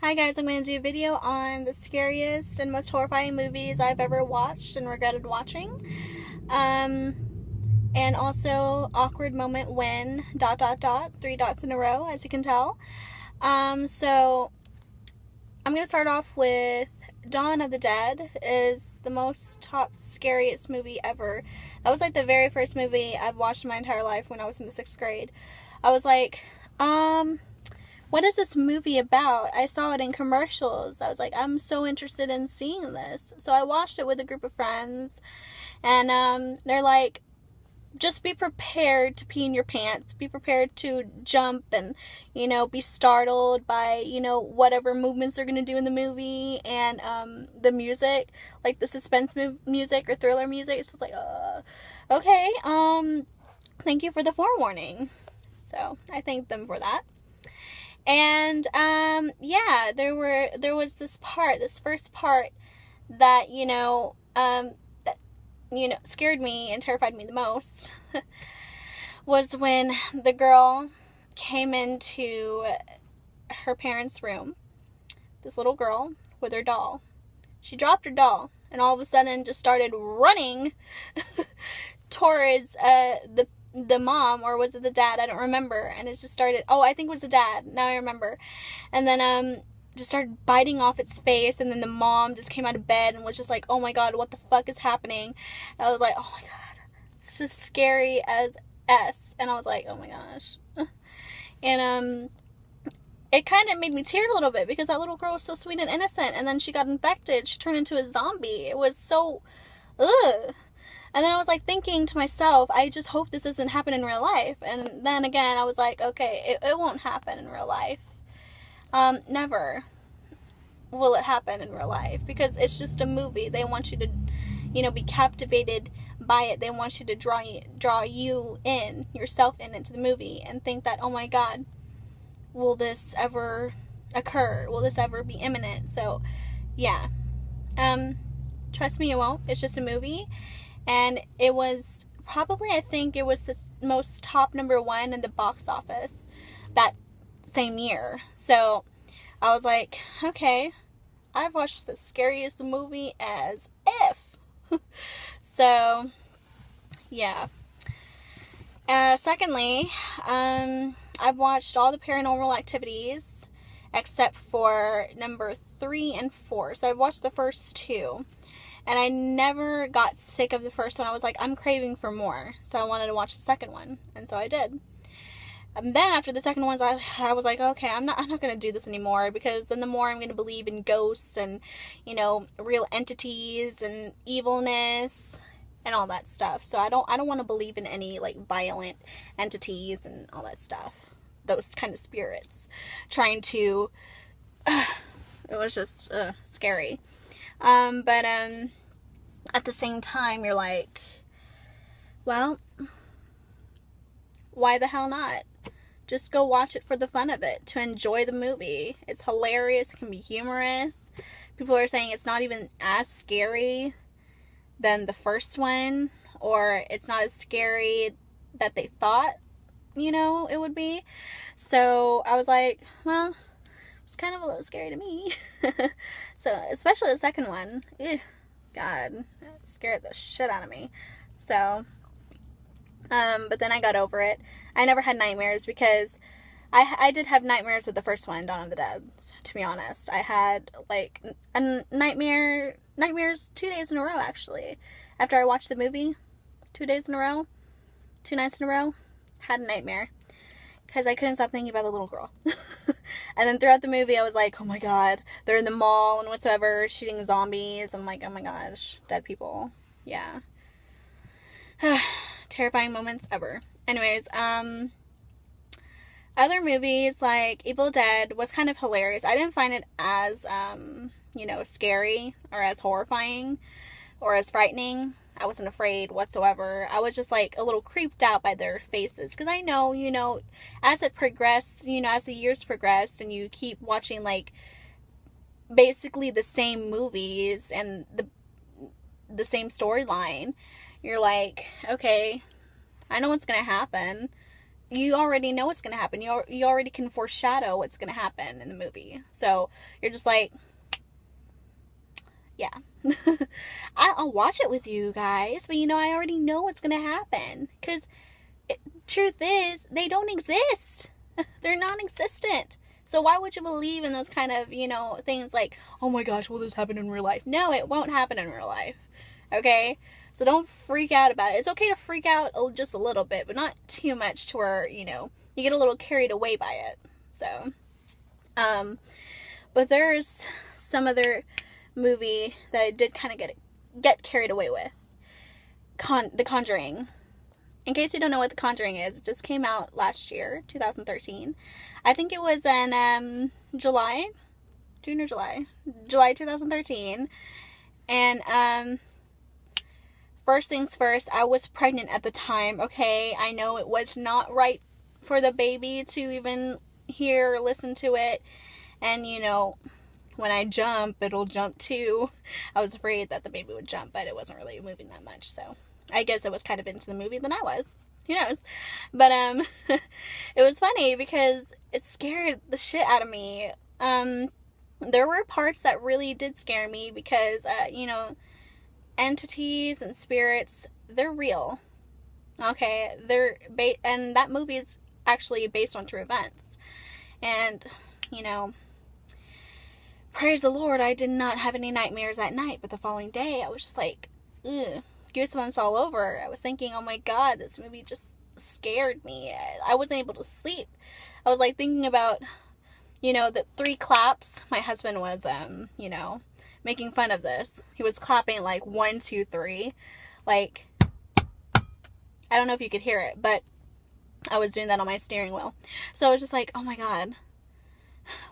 Hi guys, I'm going to do a video on the scariest and most horrifying movies I've ever watched and regretted watching. And also awkward moment when ... 3 dots in a row, as you can tell. So I'm going to start off with Dawn of the Dead is the most top scariest movie ever. That was like the very first movie I've watched in my entire life when I was in the 6th grade. I was like, what is this movie about? I saw it in commercials. I was like, I'm so interested in seeing this. So I watched it with a group of friends, and they're like, just be prepared to pee in your pants. Be prepared to jump and, be startled by, whatever movements they're going to do in the movie, and the music, like the suspense music or thriller music. So it's like, okay, thank you for the forewarning. So I thanked them for that. And yeah, there was this first part that scared me and terrified me the most was when the girl came into her parents' room. This little girl with her doll. She dropped her doll and all of a sudden just started running towards the mom, or was it the dad? I don't remember. And it just started, I think it was the dad. Now I remember. And then just started biting off its face, and then the mom just came out of bed and was just like, oh my god, what the fuck is happening? And I was like, oh my god, it's just scary as S. And I was like, oh my gosh. And it kind of made me tear a little bit because that little girl was so sweet and innocent, and then she got infected. She turned into a zombie. It was so ugh. And then I was like thinking to myself, I just hope this doesn't happen in real life. And then again, I was like, okay, it won't happen in real life. Never will it happen in real life, because it's just a movie. They want you to, be captivated by it. They want you to draw you in, yourself into the movie, and think that, oh my god, will this ever occur? Will this ever be imminent? So, yeah. Trust me, it won't. It's just a movie. And it was probably, I think it was the most top #1 in the box office that same year. So I was like, okay, I've watched the scariest movie as if. So, yeah. Secondly, I've watched all the Paranormal Activities except for number 3 and 4. So I've watched the first 2. And I never got sick of the first one. I was like, I'm craving for more. So I wanted to watch the second one. And so I did. And then after the second one, I was like, okay, I'm not going to do this anymore. Because then the more I'm going to believe in ghosts and, real entities and evilness and all that stuff. So I don't want to believe in any, like, violent entities and all that stuff. Those kind of spirits. Trying to... it was just scary. But at the same time, you're like, well, why the hell not? Just go watch it for the fun of it, to enjoy the movie. It's hilarious, it can be humorous. People are saying it's not even as scary than the first one, or it's not as scary that they thought, it would be. So I was like, well, it's kind of a little scary to me. So, especially the second one. Ew, God, it scared the shit out of me. So, but then I got over it. I never had nightmares because I did have nightmares with the first one, Dawn of the Dead, to be honest. I had, like, a nightmares 2 days in a row, actually. After I watched the movie, 2 days in a row, 2 nights in a row, had a nightmare. Because I couldn't stop thinking about the little girl. And then throughout the movie, I was like, oh my god, they're in the mall and whatsoever, shooting zombies. I'm like, oh my gosh, dead people. Yeah. Terrifying moments ever. Anyways, other movies like Evil Dead was kind of hilarious. I didn't find it as, scary or as horrifying or as frightening. I wasn't afraid whatsoever. I was just like a little creeped out by their faces. Because I know, as it progressed, as the years progressed and you keep watching like basically the same movies and the same storyline, you're like, okay, I know what's going to happen. you already know what's going to happen. You already can foreshadow what's going to happen in the movie. So you're just like, yeah. I'll watch it with you guys, but I already know what's going to happen. Because truth is, they don't exist. They're non-existent. So why would you believe in those kind of, things like, oh my gosh, will this happen in real life? No, it won't happen in real life. Okay? So don't freak out about it. It's okay to freak out just a little bit, but not too much to where, you get a little carried away by it. So, but there's some other movie that I did kind of get carried away with. The Conjuring. In case you don't know what The Conjuring is, it just came out last year, 2013. I think it was in June or July 2013. And first things first, I was pregnant at the time, okay? I know it was not right for the baby to even hear or listen to it. And, when I jump, it'll jump too. I was afraid that the baby would jump, but it wasn't really moving that much, so I guess it was kind of into the movie than I was. Who knows? But, it was funny because it scared the shit out of me. There were parts that really did scare me because, entities and spirits, they're real. Okay? And that movie is actually based on true events. And, praise the Lord, I did not have any nightmares that night, but the following day, I was just like, ugh, goosebumps all over. I was thinking, oh my God, this movie just scared me. I wasn't able to sleep. I was like thinking about, the 3 claps. My husband was, making fun of this. He was clapping like 1, 2, 3. Like, I don't know if you could hear it, but I was doing that on my steering wheel. So I was just like, oh my God,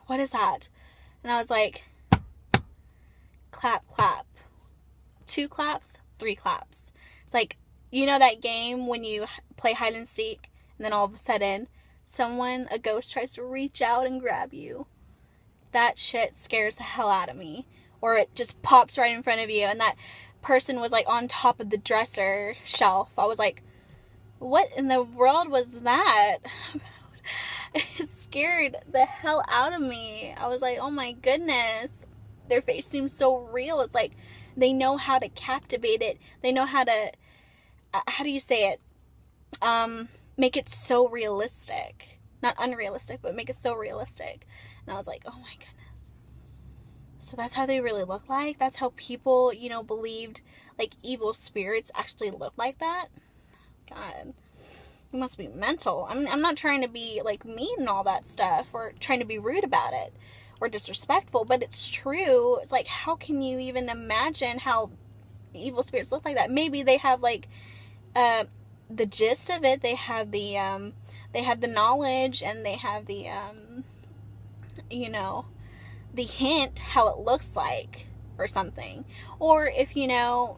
what is that? And I was like, clap, clap. 2 claps, 3 claps. It's like, that game when you play hide and seek, and then all of a sudden, a ghost tries to reach out and grab you. That shit scares the hell out of me. Or it just pops right in front of you, and that person was like on top of the dresser shelf. I was like, what in the world was that? It scared the hell out of me. I was like, oh my goodness. Their face seems so real. It's like they know how to captivate it. They know how to, how do you say it? Make it so realistic. Not unrealistic, but make it so realistic. And I was like, oh my goodness. So that's how they really look like? That's how people, believed like evil spirits actually look like that? God. You must be mental. I'm not trying to be like mean and all that stuff or trying to be rude about it or disrespectful, but it's true. It's like, how can you even imagine how evil spirits look like that? Maybe they have like the gist of it. They have the knowledge, and they have the the hint how it looks like or something. Or if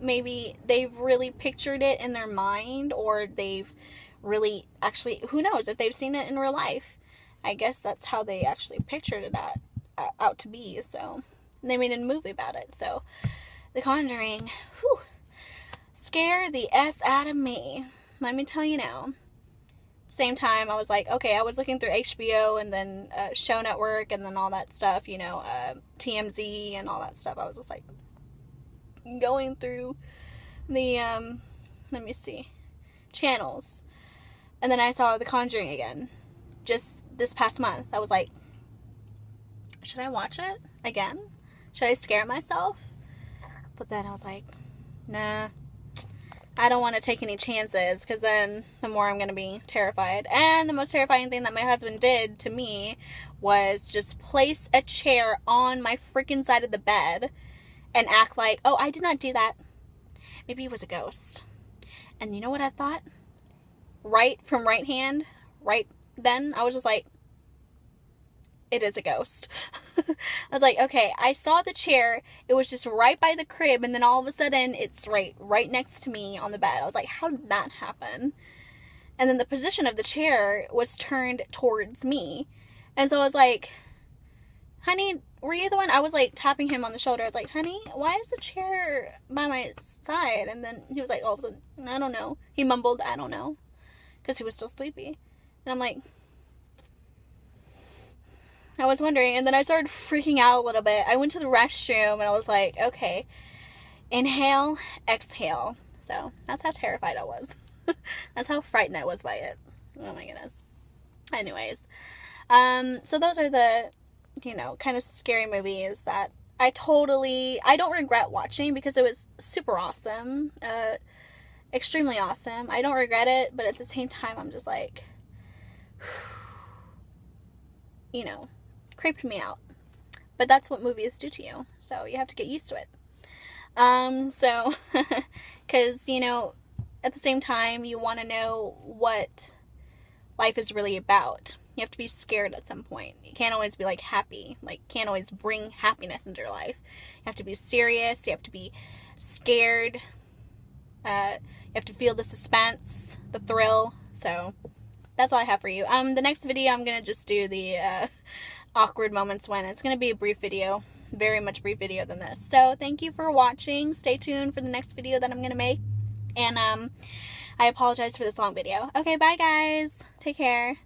maybe they've really pictured it in their mind, or they've really actually, who knows, if they've seen it in real life. I guess that's how they actually pictured it out to be. So they made a movie about it. So The Conjuring, whew, scare the S out of me. Let me tell you now. Same time, I was like, okay, I was looking through HBO and then Show Network and then all that stuff, TMZ and all that stuff. I was just like going through the let me see, channels. And then I saw The Conjuring again, just this past month. I was like, should I watch it again? Should I scare myself? But then I was like, nah, I don't want to take any chances, because then the more I'm going to be terrified. And the most terrifying thing that my husband did to me was just place a chair on my freaking side of the bed and act like, oh, I did not do that. Maybe it was a ghost. And you know what I thought? Right then, I was just like, it is a ghost. I was like, okay, I saw the chair. It was just right by the crib, and then all of a sudden, it's right next to me on the bed. I was like, how did that happen? And then the position of the chair was turned towards me. And so I was like, honey, were you the one? I was like tapping him on the shoulder. I was like, honey, why is the chair by my side? And then he was like, all of a sudden, I don't know. He mumbled, I don't know. Because he was still sleepy. And I'm like, I was wondering, and then I started freaking out a little bit. I went to the restroom, and I was like, okay, inhale, exhale. So that's how terrified I was. That's how frightened I was by it. Oh my goodness. Anyways, so those are the, you know, kind of scary movies that I don't regret watching, because it was super awesome. Extremely awesome. I don't regret it, but at the same time, I'm just like, you know, creeped me out. But that's what movies do to you, so you have to get used to it. So, because, you know, at the same time, you want to know what life is really about. You have to be scared at some point. You can't always be, like, happy. Like, can't always bring happiness into your life. You have to be serious. You have to be scared. You have to feel the suspense, the thrill. So, that's all I have for you. The next video, I'm going to just do the, awkward moments when. It's going to be a brief video. Very much brief video than this. So, thank you for watching. Stay tuned for the next video that I'm going to make. And, I apologize for this long video. Okay, bye guys. Take care.